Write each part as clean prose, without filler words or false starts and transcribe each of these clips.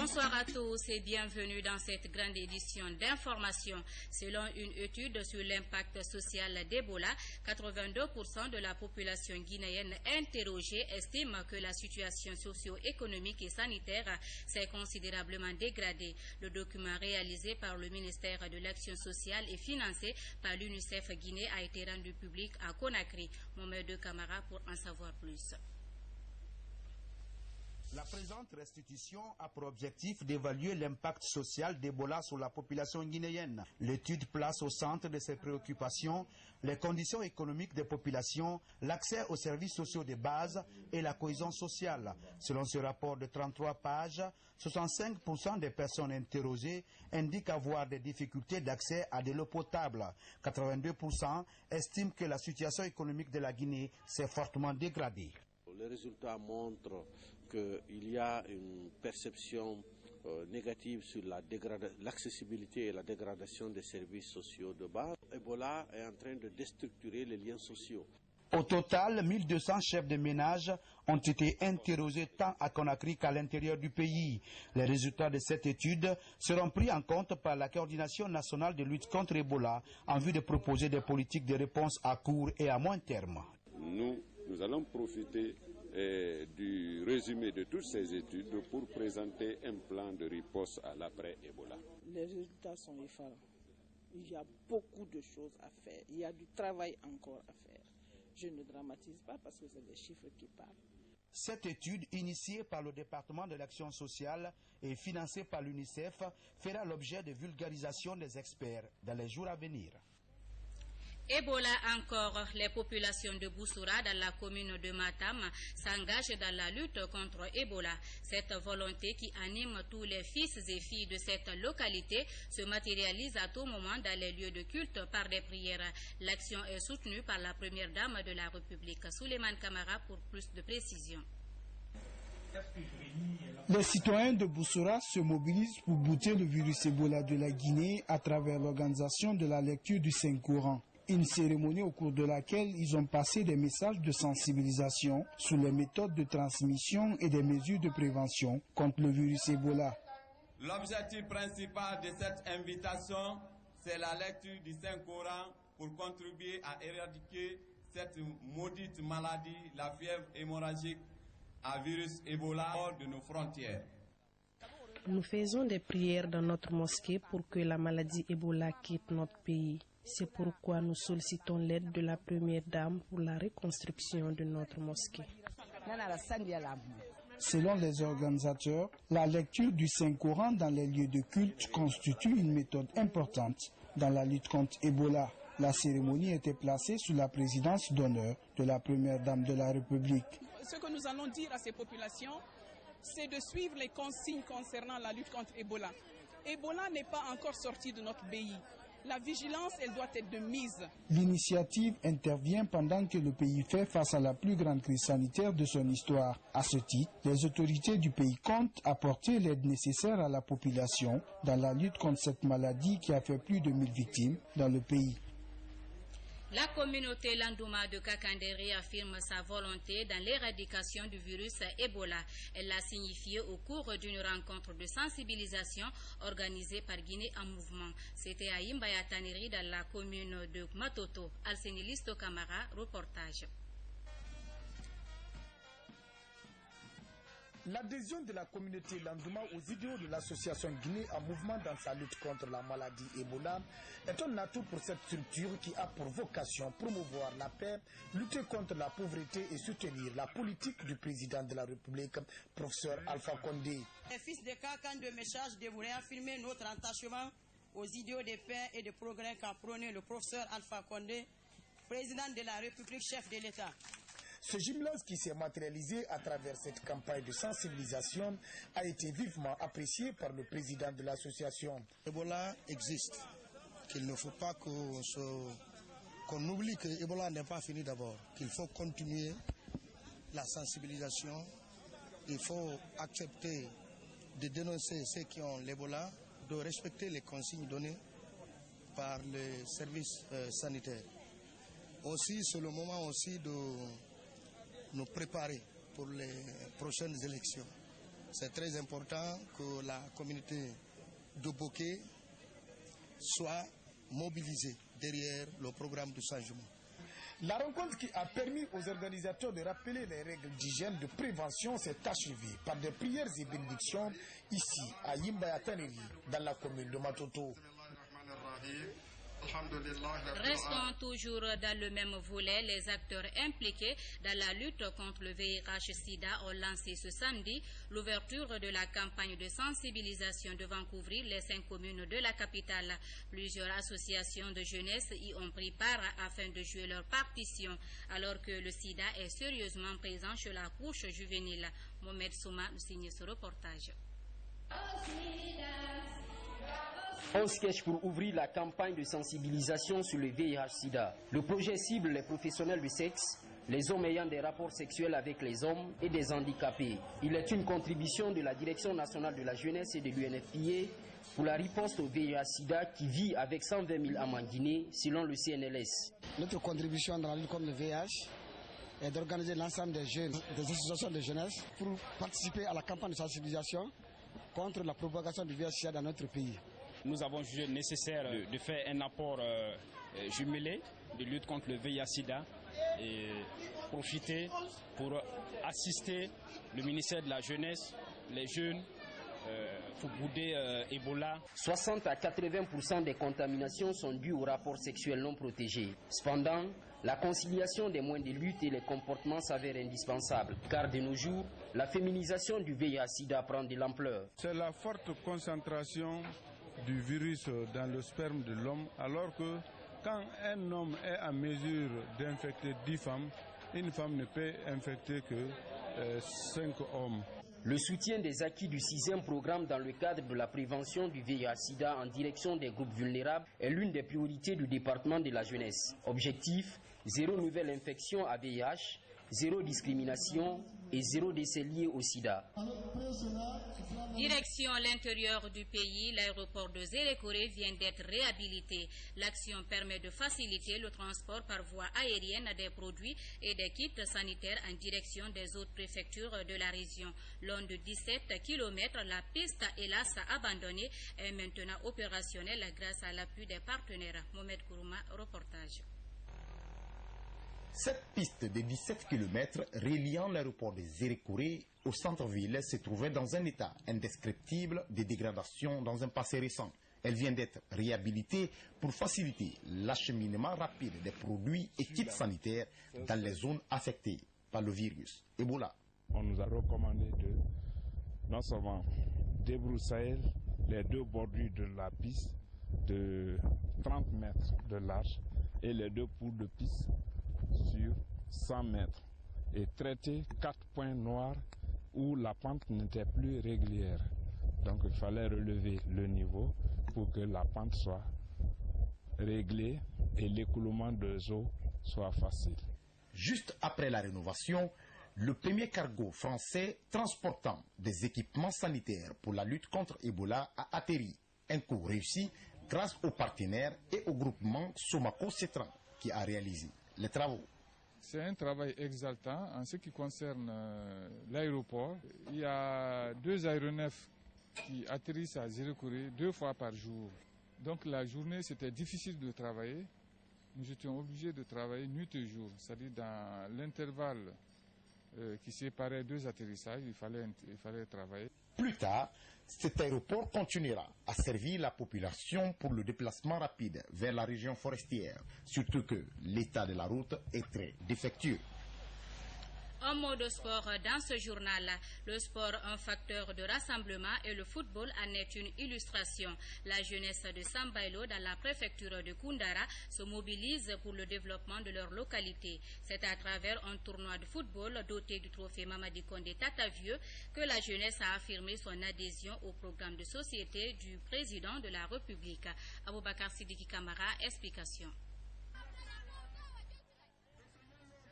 Bonsoir à tous et bienvenue dans cette grande édition d'information. Selon une étude sur l'impact social d'Ebola, 82% de la population guinéenne interrogée estime que la situation socio-économique et sanitaire s'est considérablement dégradée. Le document réalisé par le ministère de l'Action sociale et financé par l'UNICEF Guinée a été rendu public à Conakry. Mohamed Camara pour en savoir plus. La présente restitution a pour objectif d'évaluer l'impact social d'Ebola sur la population guinéenne. L'étude place au centre de ses préoccupations les conditions économiques des populations, l'accès aux services sociaux de base et la cohésion sociale. Selon ce rapport de 33 pages, 65% des personnes interrogées indiquent avoir des difficultés d'accès à de l'eau potable. 82% estiment que la situation économique de la Guinée s'est fortement dégradée. Les résultats montrent qu'il y a une perception négative sur l'accessibilité et la dégradation des services sociaux de base. Ebola est en train de déstructurer les liens sociaux. Au total, 1200 chefs de ménage ont été interrogés tant à Conakry qu'à l'intérieur du pays. Les résultats de cette étude seront pris en compte par la coordination nationale de lutte contre Ebola en vue de proposer des politiques de réponse à court et à moyen terme. Nous allons profiter du résumé de toutes ces études pour présenter un plan de riposte à l'après-Ebola. Les résultats sont effarants. Il y a beaucoup de choses à faire. Il y a du travail encore à faire. Je ne dramatise pas parce que c'est des chiffres qui parlent. Cette étude, initiée par le département de l'action sociale et financée par l'UNICEF, fera l'objet de vulgarisation des experts dans les jours à venir. Ebola encore, les populations de Bousoura dans la commune de Matam s'engagent dans la lutte contre Ebola. Cette volonté qui anime tous les fils et filles de cette localité se matérialise à tout moment dans les lieux de culte par des prières. L'action est soutenue par la première dame de la République, Souleymane Camara, pour plus de précision. Les citoyens de Bousoura se mobilisent pour bouter le virus Ebola de la Guinée à travers l'organisation de la lecture du Saint-Coran. Une cérémonie au cours de laquelle ils ont passé des messages de sensibilisation sur les méthodes de transmission et des mesures de prévention contre le virus Ebola. L'objectif principal de cette invitation, c'est la lecture du Saint-Coran pour contribuer à éradiquer cette maudite maladie, la fièvre hémorragique à virus Ebola hors de nos frontières. Nous faisons des prières dans notre mosquée pour que la maladie Ebola quitte notre pays. C'est pourquoi nous sollicitons l'aide de la Première Dame pour la reconstruction de notre mosquée. Selon les organisateurs, la lecture du Saint-Coran dans les lieux de culte constitue une méthode importante dans la lutte contre Ebola. La cérémonie était placée sous la présidence d'honneur de la Première Dame de la République. Ce que nous allons dire à ces populations, c'est de suivre les consignes concernant la lutte contre Ebola. Ebola n'est pas encore sorti de notre pays. La vigilance, elle doit être de mise. L'initiative intervient pendant que le pays fait face à la plus grande crise sanitaire de son histoire. À ce titre, les autorités du pays comptent apporter l'aide nécessaire à la population dans la lutte contre cette maladie qui a fait plus de 1000 victimes dans le pays. La communauté Landouma de Kakandé affirme sa volonté dans l'éradication du virus Ebola. Elle l'a signifié au cours d'une rencontre de sensibilisation organisée par Guinée en mouvement. C'était à Imbayataniri dans la commune de Matoto. Alseni Listo Camara, reportage. L'adhésion de la communauté Landouma aux idéaux de l'association Guinée en mouvement dans sa lutte contre la maladie Ebola est un atout pour cette structure qui a pour vocation promouvoir la paix, lutter contre la pauvreté et soutenir la politique du président de la République, professeur Alpha Condé. Les fils de Kakan de Message devraient affirmer notre attachement aux idéaux de paix et de progrès qu'a prôné le professeur Alpha Condé, président de la République, chef de l'État. Ce jumelage qui s'est matérialisé à travers cette campagne de sensibilisation a été vivement apprécié par le président de l'association. Ebola existe, qu'il ne faut pas qu'on oublie que Ebola n'est pas fini d'abord, qu'il faut continuer la sensibilisation, il faut accepter de dénoncer ceux qui ont l'Ebola, de respecter les consignes données par les services sanitaires. Aussi, c'est le moment aussi de nous préparer pour les prochaines élections. C'est très important que la communauté de Boké soit mobilisée derrière le programme de changement. La rencontre qui a permis aux organisateurs de rappeler les règles d'hygiène de prévention s'est achevée par des prières et bénédictions ici à Yimbaya Taneri, dans la commune de Matoto. Restons toujours dans le même volet. Les acteurs impliqués dans la lutte contre le VIH-Sida ont lancé ce samedi l'ouverture de la campagne de sensibilisation devant couvrir les 5 communes de la capitale. Plusieurs associations de jeunesse y ont pris part afin de jouer leur partition, alors que le sida est sérieusement présent chez la couche juvénile. Mohamed Souma nous signe ce reportage. Un sketch pour ouvrir la campagne de sensibilisation sur le VIH-Sida. Le projet cible les professionnels du sexe, les hommes ayant des rapports sexuels avec les hommes et des handicapés. Il est une contribution de la Direction nationale de la jeunesse et de l'UNFPA pour la riposte au VIH-Sida qui vit avec 120 000 âmes en Guinée, selon le CNLS. Notre contribution dans la lutte contre le VIH est d'organiser l'ensemble des jeunes, des associations de jeunesse pour participer à la campagne de sensibilisation contre la propagation du VIH-Sida dans notre pays. Nous avons jugé nécessaire de faire un apport jumelé de lutte contre le VIH-Sida et profiter pour assister le ministère de la Jeunesse, les jeunes, pour bouder Ebola. 60 à 80% des contaminations sont dues aux rapports sexuels non protégés. Cependant, la conciliation des moyens de lutte et les comportements s'avère indispensable, car de nos jours, la féminisation du VIH-Sida prend de l'ampleur. C'est la forte concentration du virus dans le sperme de l'homme, alors que quand un homme est en mesure d'infecter 10 femmes, une femme ne peut infecter que 5 hommes. Le soutien des acquis du 6e programme dans le cadre de la prévention du VIH-Sida en direction des groupes vulnérables est l'une des priorités du département de la jeunesse. Objectif, 0 nouvelle infection à VIH, 0 discrimination et 0 décès liés au sida. Direction l'intérieur du pays, l'aéroport de Zérékoré vient d'être réhabilité. L'action permet de faciliter le transport par voie aérienne des produits et des kits sanitaires en direction des autres préfectures de la région. Long de 17 km, la piste, hélas abandonnée, est maintenant opérationnelle grâce à l'appui des partenaires. Mohamed Kourouma, reportage. Cette piste de 17 km reliant l'aéroport de Zérékoré au centre-ville se trouvait dans un état indescriptible de dégradation dans un passé récent. Elle vient d'être réhabilitée pour faciliter l'acheminement rapide des produits et kits sanitaires dans les zones affectées par le virus Ebola. On nous a recommandé de non seulement débroussailler les 2 bordures de la piste de 30 mètres de large et les 2 poules de piste sur 100 mètres et traiter 4 points noirs où la pente n'était plus régulière. Donc il fallait relever le niveau pour que la pente soit réglée et l'écoulement des eaux soit facile. Juste après la rénovation, le premier cargo français transportant des équipements sanitaires pour la lutte contre Ebola a atterri. Un coup réussi grâce aux partenaires et au groupement Somako-Cetran qui a réalisé les travaux. C'est un travail exaltant en ce qui concerne l'aéroport. Il y a 2 aéronefs qui atterrissent à Zérékoré 2 fois par jour. Donc la journée, c'était difficile de travailler. Nous étions obligés de travailler nuit et jour. C'est-à-dire dans l'intervalle qui séparait 2 atterrissages, il fallait travailler. Plus tard, cet aéroport continuera à servir la population pour le déplacement rapide vers la région forestière, surtout que l'état de la route est très défectueux. Un mot de sport dans ce journal. Le sport, un facteur de rassemblement et le football en est une illustration. La jeunesse de Sambailo dans la préfecture de Koundara se mobilise pour le développement de leur localité. C'est à travers un tournoi de football doté du trophée Mamadi Kondé Tatavieux que la jeunesse a affirmé son adhésion au programme de société du président de la République. Aboubakar Sidiki Kamara, explication.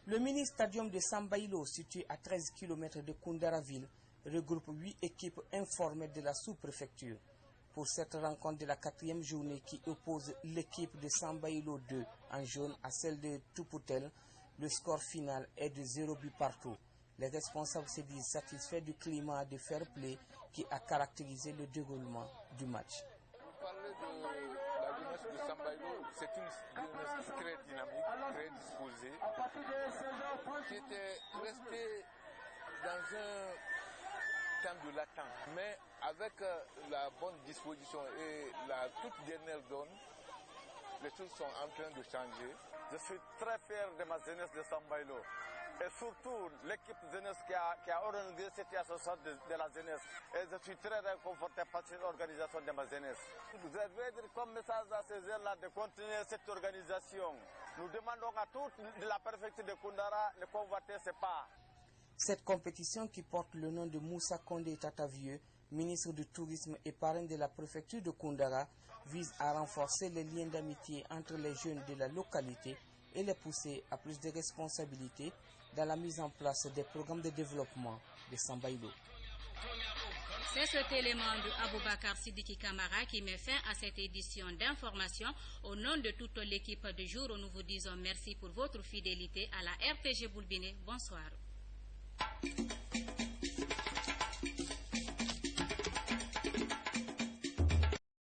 Le mini-stadium de Sambailo, situé à 13 km de Koundara-ville, regroupe 8 équipes informelles de la sous-préfecture. Pour cette rencontre de la 4e journée qui oppose l'équipe de Sambailo 2 en jaune à celle de Toupoutel, le score final est de 0 but partout. Les responsables se disent satisfaits du climat de fair play qui a caractérisé le déroulement du match. Vous parlez de la jeunesse de Sambailo, c'est une jeunesse très dynamique, très disposée, qui était restée dans un temps de latence. Mais avec la bonne disposition et la toute dernière donne, les choses sont en train de changer. Je suis très fier de ma jeunesse de Sambailo. Et surtout l'équipe jeunesse qui a organisé cette association de la jeunesse. Et je suis très réconforté par cette organisation de ma jeunesse. Je vais dire comme message à ces jeunes-là de continuer cette organisation. Nous demandons à toute la préfecture de Koundara de convoiter ses pas. Cette compétition qui porte le nom de Moussa Kondé Tatavieux, ministre du Tourisme et parrain de la préfecture de Koundara, vise à renforcer les liens d'amitié entre les jeunes de la localité et les pousser à plus de responsabilités dans la mise en place des programmes de développement de Sambailo. C'est cet élément de Aboubakar Sidiki Kamara qui met fin à cette édition d'information. Au nom de toute l'équipe de jour, nous vous disons merci pour votre fidélité à la RTG Boulbiné. Bonsoir.